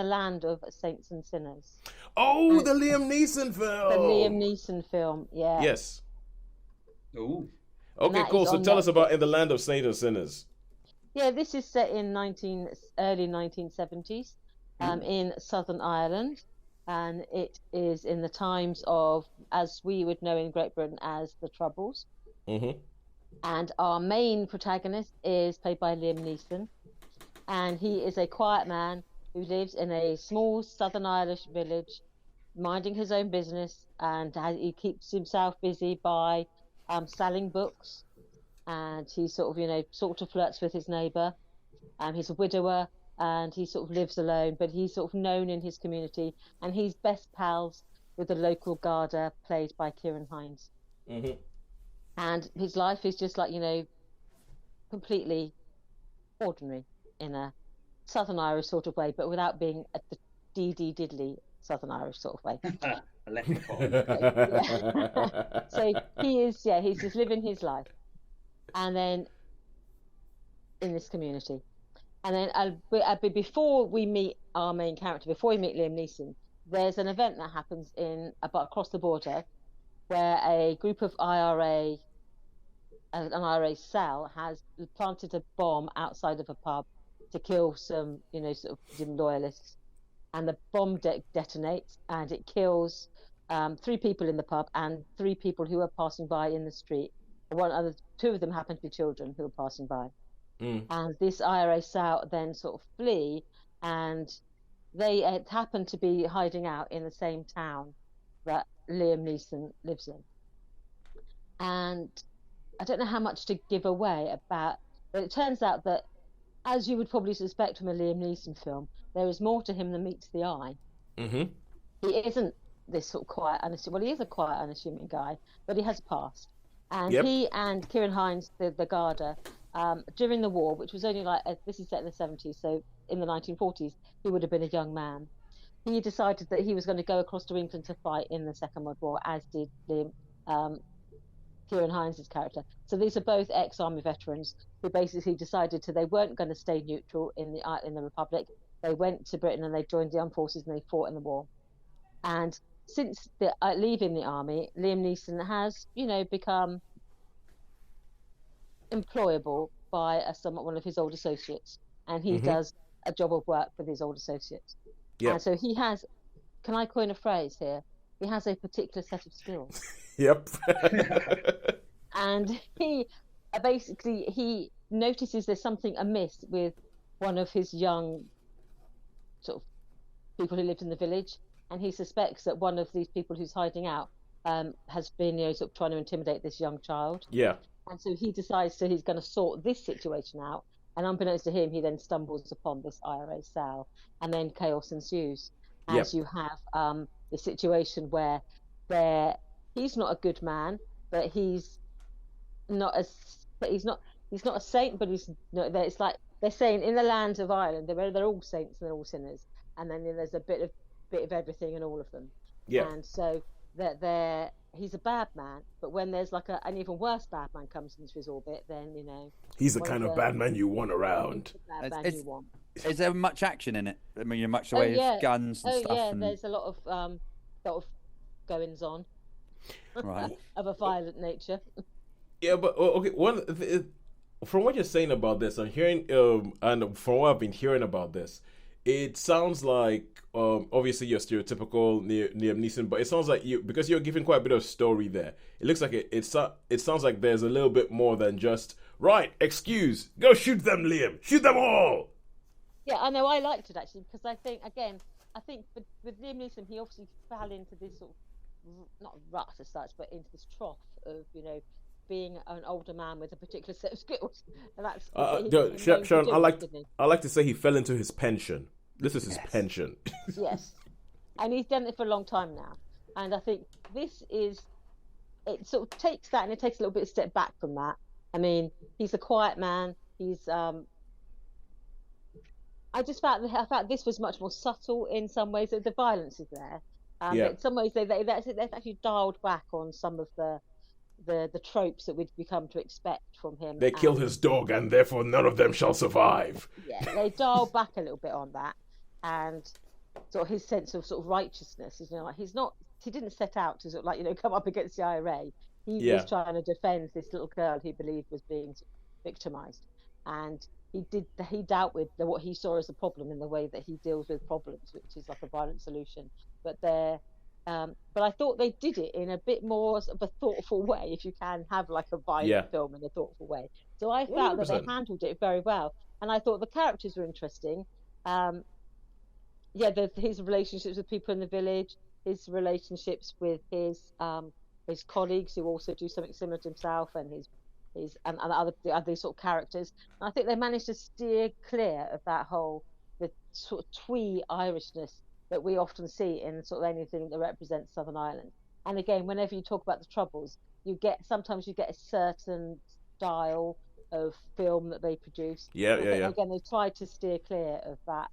Land of Saints and Sinners. Oh, And the Liam Neeson the Liam film. Neeson film, yeah. Yes. Oh, And Okay, that cool. is So on tell us about In the Netflix. Land of Saints and Sinners. Yeah, this is set in early 1970s, ooh. in Southern Ireland, and it is in the times of, as we would know in Great Britain, as the Troubles. Mm-hmm. And our main protagonist is played by Liam Neeson, and he is a quiet man who lives in a small Southern Irish village, minding his own business, and he keeps himself busy by selling books, and he sort of, sort of flirts with his neighbour. He's a widower, and he sort of lives alone, but he's sort of known in his community, and he's best pals with the local Garda, played by Kieran Hines. Mm-hmm. And his life is just like, completely ordinary in a Southern Irish sort of way, but without being a Dee Dee Diddley Southern Irish sort of way. A leprechaun. Yeah. So he's just living his life, and then in this community. And then before we meet our main character, before we meet Liam Neeson, there's an event that happens across the border, where a group of an IRA cell has planted a bomb outside of a pub to kill some, sort of some loyalists. And the bomb detonates, and it kills 3 people in the pub and 3 people who are passing by in the street. Two of them happen to be children who are passing by. And this IRA cell then sort of flee, and they happen to be hiding out in the same town that Liam Neeson lives in. And I don't know how much to give away but it turns out that, as you would probably suspect from a Liam Neeson film, there is more to him than meets the eye. Mm-hmm. He isn't this sort of quiet, unassuming. Well, he is a quiet, unassuming guy, but he has a past. And Yep. he and Kieran Hines, the Garda, during the war, which was only this is set in the 70s, so in the 1940s, he would have been a young man. He decided that he was going to go across to England to fight in the Second World War, as did Kieran Hines' character. So these are both ex-army veterans who basically decided they weren't going to stay neutral in the Republic. They went to Britain and they joined the armed forces and they fought in the war. And since leaving the army, Liam Neeson has, become employable by one of his old associates, and he does a job of work with his old associates. Yep. And so he has, can I coin a phrase here? He has a particular set of skills. Yep. And he notices there's something amiss with one of his young sort of people who lived in the village, and he suspects that one of these people who's hiding out has been, sort of trying to intimidate this young child. Yeah. And so he decides he's going to sort this situation out. And unbeknownst to him, he then stumbles upon this IRA cell, and then chaos ensues. As you have the situation where he's not a good man, but he's not a saint, but he's not. It's like they're saying in the land of Ireland, they're all saints and they're all sinners, and then there's a bit of everything in all of them. Yeah. And so he's a bad man, but when there's like an even worse bad man comes into his orbit, then he's the kind of bad man you want around. Bad man you want. Is there much action in it? I mean, much the way of guns and stuff. Yeah, there's a lot of goings on, right, of a violent nature. Yeah, but okay. From what you're saying about this, I'm hearing, and from what I've been hearing about this, it sounds like obviously your stereotypical Liam Neeson, but it sounds like because you're giving quite a bit of story there. It looks like it sounds like there's a little bit more than just excuse, go shoot them, Liam, shoot them all. Yeah, I know. I liked it actually because I think with Liam Neeson, he obviously fell into this sort of not rut as such, but into this trough of being an older man with a particular set of skills, and that's Sharon. I like to say he fell into his pension. This is his pension. Yes, and he's done it for a long time now, and I think it sort of takes that, and it takes a little bit of step back from that. I mean, he's a quiet man. He's I felt this was much more subtle in some ways. The violence is there. In some ways, they've actually dialed back on some of the tropes that we'd become to expect from him. They killed his dog, and therefore none of them shall survive. Yeah, they dialed back a little bit on that, and sort of his sense of sort of righteousness. You know, like he didn't set out to sort of like, you know, come up against the IRA. He was trying to defend this little girl he believed was being victimized, and he dealt with what he saw as a problem in the way that he deals with problems, which is like a violent solution. But I thought they did it in a bit more of a thoughtful way, if you can have like a violent film in a thoughtful way. So I felt 100%. That they handled it very well, and I thought the characters were interesting. His relationships with people in the village, his relationships with his colleagues who also do something similar to himself, and the other sort of characters. And I think they managed to steer clear of that whole the sort of twee Irishness that we often see in sort of anything that represents Southern Ireland. And again, whenever you talk about the Troubles, sometimes you get a certain style of film that they produce. Again, they tried to steer clear of that,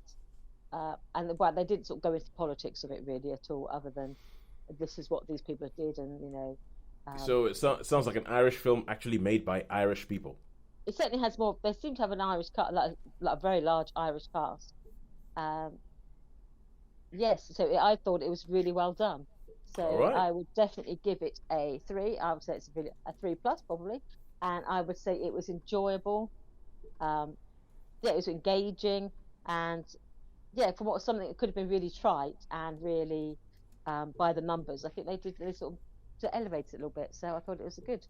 and they didn't sort of go into politics of it really at all, other than this is what these people did, and you know. So it sounds like an Irish film actually made by Irish people. It certainly has more. They seem to have an Irish cast, like a very large Irish cast. Yes, so I thought it was really well done. So I would definitely give it a 3. I would say it's a 3+ probably, and I would say it was enjoyable. It was engaging, and from what something that could have been really trite and really by the numbers, I think they sort of to elevate it a little bit. So I thought it was a good,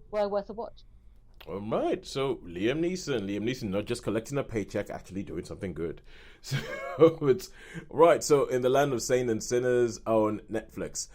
well worth a watch. All right, so Liam Neeson not just collecting a paycheck, actually doing something good. So it's right. So In the Land of Saints and Sinners on Netflix.